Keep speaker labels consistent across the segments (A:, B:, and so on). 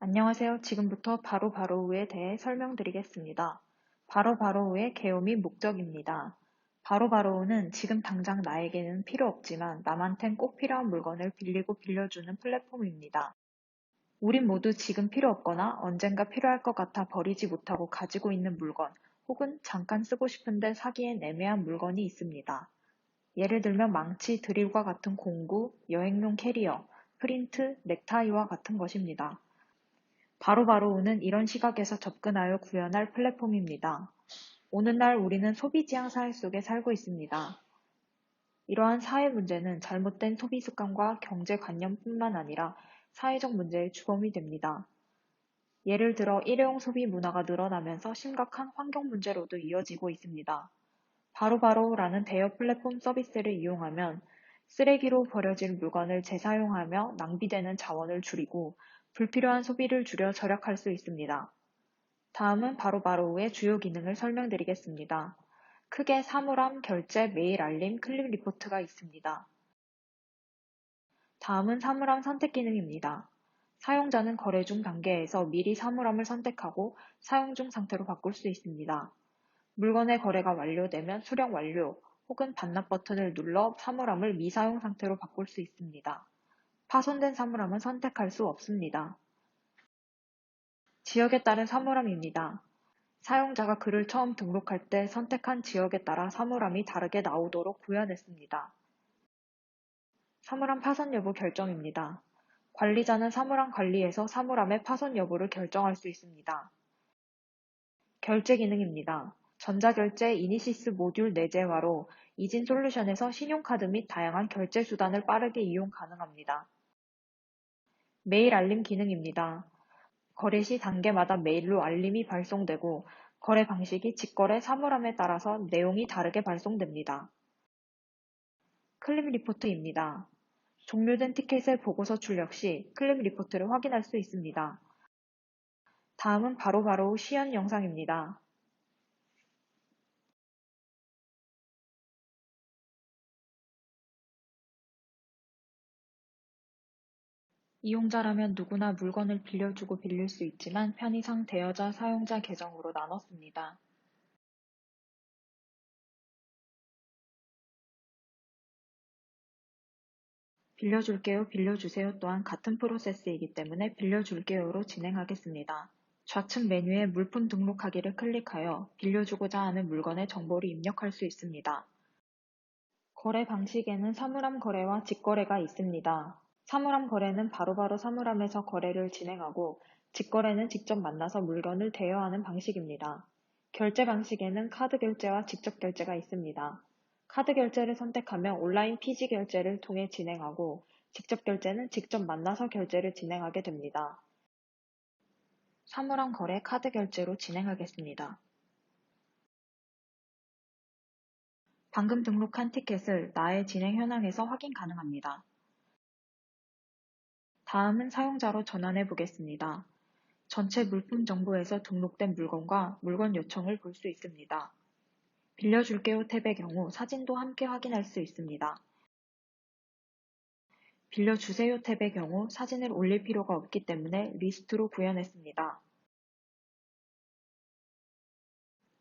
A: 안녕하세요. 지금부터 바로바로우에 대해 설명드리겠습니다. 바로바로우의 개요 및 목적입니다. 바로바로우는 지금 당장 나에게는 필요 없지만 남한텐 꼭 필요한 물건을 빌리고 빌려주는 플랫폼입니다. 우린 모두 지금 필요 없거나 언젠가 필요할 것 같아 버리지 못하고 가지고 있는 물건 혹은 잠깐 쓰고 싶은데 사기엔 애매한 물건이 있습니다. 예를 들면 망치, 드릴과 같은 공구, 여행용 캐리어, 프린트, 넥타이와 같은 것입니다. 바로바로우는 이런 시각에서 접근하여 구현할 플랫폼입니다. 오늘날 우리는 소비지향 사회 속에 살고 있습니다. 이러한 사회 문제는 잘못된 소비 습관과 경제관념뿐만 아니라 사회적 문제의 주범이 됩니다. 예를 들어 일회용 소비 문화가 늘어나면서 심각한 환경 문제로도 이어지고 있습니다. 바로바로우라는 대여 플랫폼 서비스를 이용하면 쓰레기로 버려질 물건을 재사용하며 낭비되는 자원을 줄이고 불필요한 소비를 줄여 절약할 수 있습니다. 다음은 바로바로우의 주요 기능을 설명드리겠습니다. 크게 사물함, 결제, 메일 알림, 클릭 리포트가 있습니다. 다음은 사물함 선택 기능입니다. 사용자는 거래 중 단계에서 미리 사물함을 선택하고 사용 중 상태로 바꿀 수 있습니다. 물건의 거래가 완료되면 수령 완료 혹은 반납 버튼을 눌러 사물함을 미사용 상태로 바꿀 수 있습니다. 파손된 사물함은 선택할 수 없습니다. 지역에 따른 사물함입니다. 사용자가 글을 처음 등록할 때 선택한 지역에 따라 사물함이 다르게 나오도록 구현했습니다. 사물함 파손 여부 결정입니다. 관리자는 사물함 관리에서 사물함의 파손 여부를 결정할 수 있습니다. 결제 기능입니다. 전자결제 이니시스 모듈 내재화로 이진솔루션에서 신용카드 및 다양한 결제 수단을 빠르게 이용 가능합니다. 메일 알림 기능입니다. 거래 시 단계마다 메일로 알림이 발송되고 거래 방식이 직거래 사물함에 따라서 내용이 다르게 발송됩니다. 클립 리포트입니다. 종료된 티켓의 보고서 출력 시 클립 리포트를 확인할 수 있습니다. 다음은 바로바로우 시연 영상입니다. 이용자라면 누구나 물건을 빌려주고 빌릴 수 있지만 편의상 대여자, 사용자 계정으로 나눴습니다. 빌려줄게요, 빌려주세요 또한 같은 프로세스이기 때문에 빌려줄게요로 진행하겠습니다. 좌측 메뉴에 물품 등록하기를 클릭하여 빌려주고자 하는 물건의 정보를 입력할 수 있습니다. 거래 방식에는 사물함 거래와 직거래가 있습니다. 사물함 거래는 바로바로 사물함에서 거래를 진행하고 직거래는 직접 만나서 물건을 대여하는 방식입니다. 결제 방식에는 카드 결제와 직접 결제가 있습니다. 카드 결제를 선택하면 온라인 피지 결제를 통해 진행하고 직접 결제는 직접 만나서 결제를 진행하게 됩니다. 사물함 거래 카드 결제로 진행하겠습니다. 방금 등록한 티켓을 나의 진행 현황에서 확인 가능합니다. 다음은 사용자로 전환해 보겠습니다. 전체 물품 정보에서 등록된 물건과 물건 요청을 볼 수 있습니다. 빌려줄게요 탭의 경우 사진도 함께 확인할 수 있습니다. 빌려주세요 탭의 경우 사진을 올릴 필요가 없기 때문에 리스트로 구현했습니다.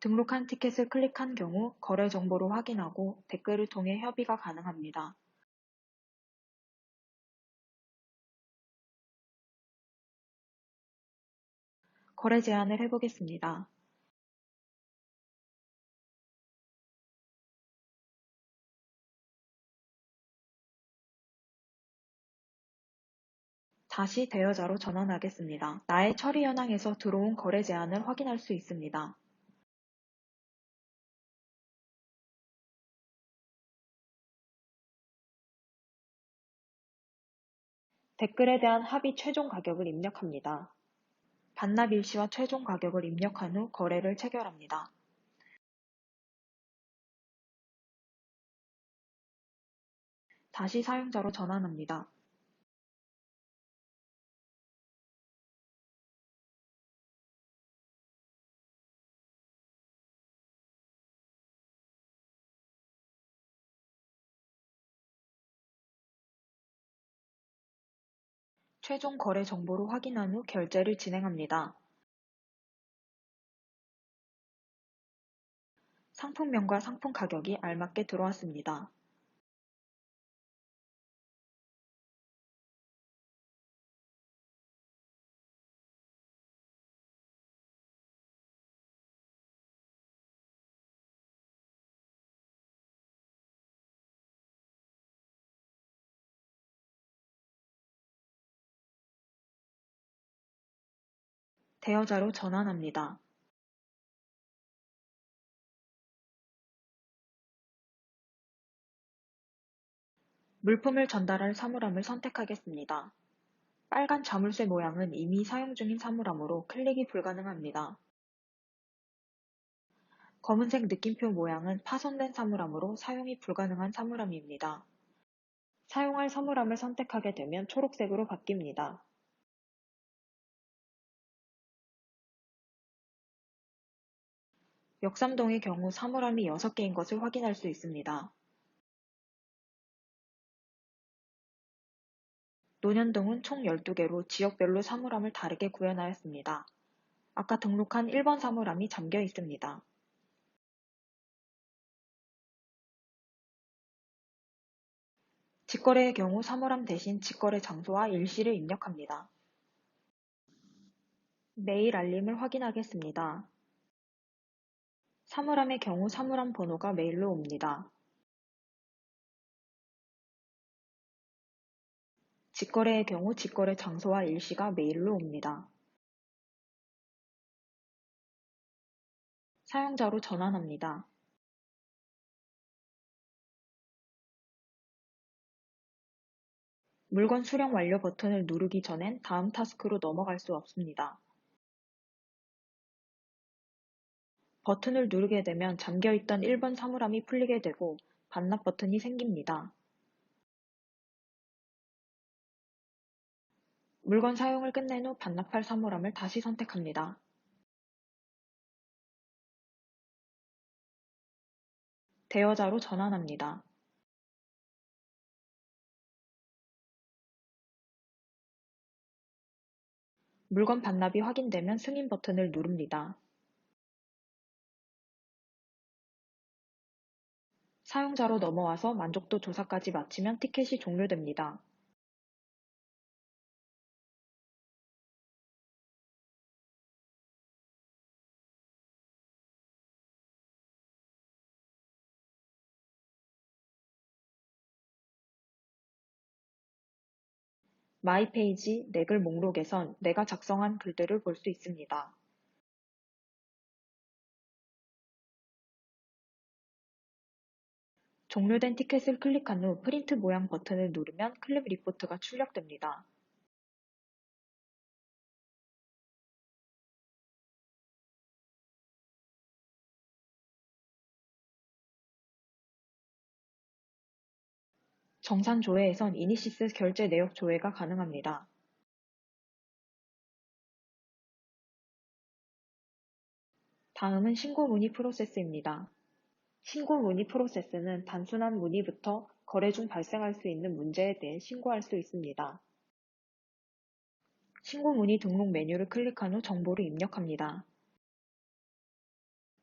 A: 등록한 티켓을 클릭한 경우 거래 정보를 확인하고 댓글을 통해 협의가 가능합니다. 거래 제안을 해보겠습니다. 다시 대여자로 전환하겠습니다. 나의 처리 현황에서 들어온 거래 제안을 확인할 수 있습니다. 댓글에 대한 합의 최종 가격을 입력합니다. 반납 일시와 최종 가격을 입력한 후 거래를 체결합니다. 다시 사용자로 전환합니다. 최종 거래 정보를 확인한 후 결제를 진행합니다. 상품명과 상품 가격이 알맞게 들어왔습니다. 대여자로 전환합니다. 물품을 전달할 사물함을 선택하겠습니다. 빨간 자물쇠 모양은 이미 사용 중인 사물함으로 클릭이 불가능합니다. 검은색 느낌표 모양은 파손된 사물함으로 사용이 불가능한 사물함입니다. 사용할 사물함을 선택하게 되면 초록색으로 바뀝니다. 역삼동의 경우 사물함이 6개인 것을 확인할 수 있습니다. 논현동은 총 12개로 지역별로 사물함을 다르게 구현하였습니다. 아까 등록한 1번 사물함이 잠겨 있습니다. 직거래의 경우 사물함 대신 직거래 장소와 일시를 입력합니다. 메일 알림을 확인하겠습니다. 사물함의 경우 사물함 번호가 메일로 옵니다. 직거래의 경우 직거래 장소와 일시가 메일로 옵니다. 사용자로 전환합니다. 물건 수령 완료 버튼을 누르기 전엔 다음 타스크로 넘어갈 수 없습니다. 버튼을 누르게 되면 잠겨있던 1번 사물함이 풀리게 되고 반납 버튼이 생깁니다. 물건 사용을 끝낸 후 반납할 사물함을 다시 선택합니다. 대여자로 전환합니다. 물건 반납이 확인되면 승인 버튼을 누릅니다. 사용자로 넘어와서 만족도 조사까지 마치면 티켓이 종료됩니다. 마이 페이지 내 글 목록에선 내가 작성한 글들을 볼 수 있습니다. 종료된 티켓을 클릭한 후 프린트 모양 버튼을 누르면 클립 리포트가 출력됩니다. 정산 조회에선 이니시스 결제 내역 조회가 가능합니다. 다음은 신고 문의 프로세스입니다. 신고 문의 프로세스는 단순한 문의부터 거래 중 발생할 수 있는 문제에 대해 신고할 수 있습니다. 신고 문의 등록 메뉴를 클릭한 후 정보를 입력합니다.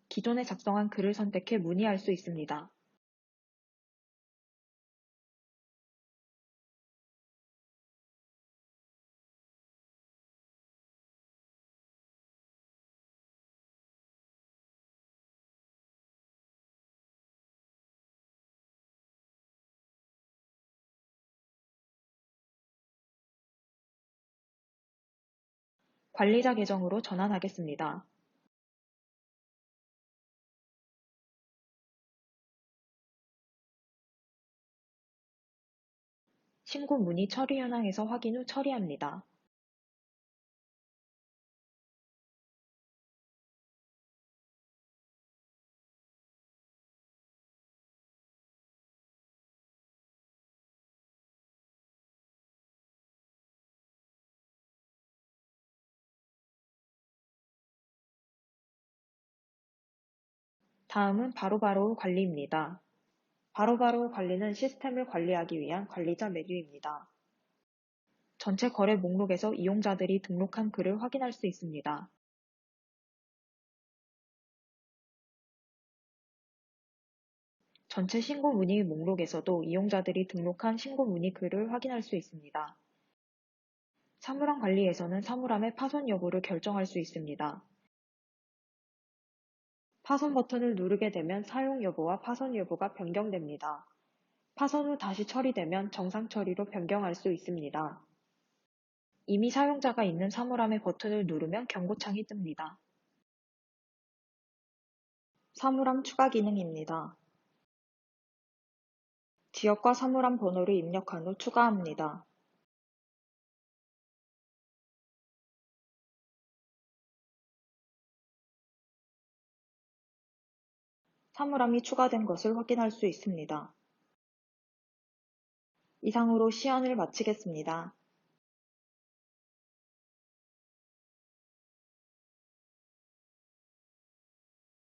A: 기존에 작성한 글을 선택해 문의할 수 있습니다. 관리자 계정으로 전환하겠습니다. 신고 문의 처리 현황에서 확인 후 처리합니다. 다음은 바로바로 관리입니다. 바로바로 관리는 시스템을 관리하기 위한 관리자 메뉴입니다. 전체 거래 목록에서 이용자들이 등록한 글을 확인할 수 있습니다. 전체 신고 문의 목록에서도 이용자들이 등록한 신고 문의 글을 확인할 수 있습니다. 사물함 관리에서는 사물함의 파손 여부를 결정할 수 있습니다. 파손 버튼을 누르게 되면 사용 여부와 파손 여부가 변경됩니다. 파손 후 다시 처리되면 정상 처리로 변경할 수 있습니다. 이미 사용자가 있는 사물함의 버튼을 누르면 경고창이 뜹니다. 사물함 추가 기능입니다. 지역과 사물함 번호를 입력한 후 추가합니다. 사물함이 추가된 것을 확인할 수 있습니다. 이상으로 시연을 마치겠습니다.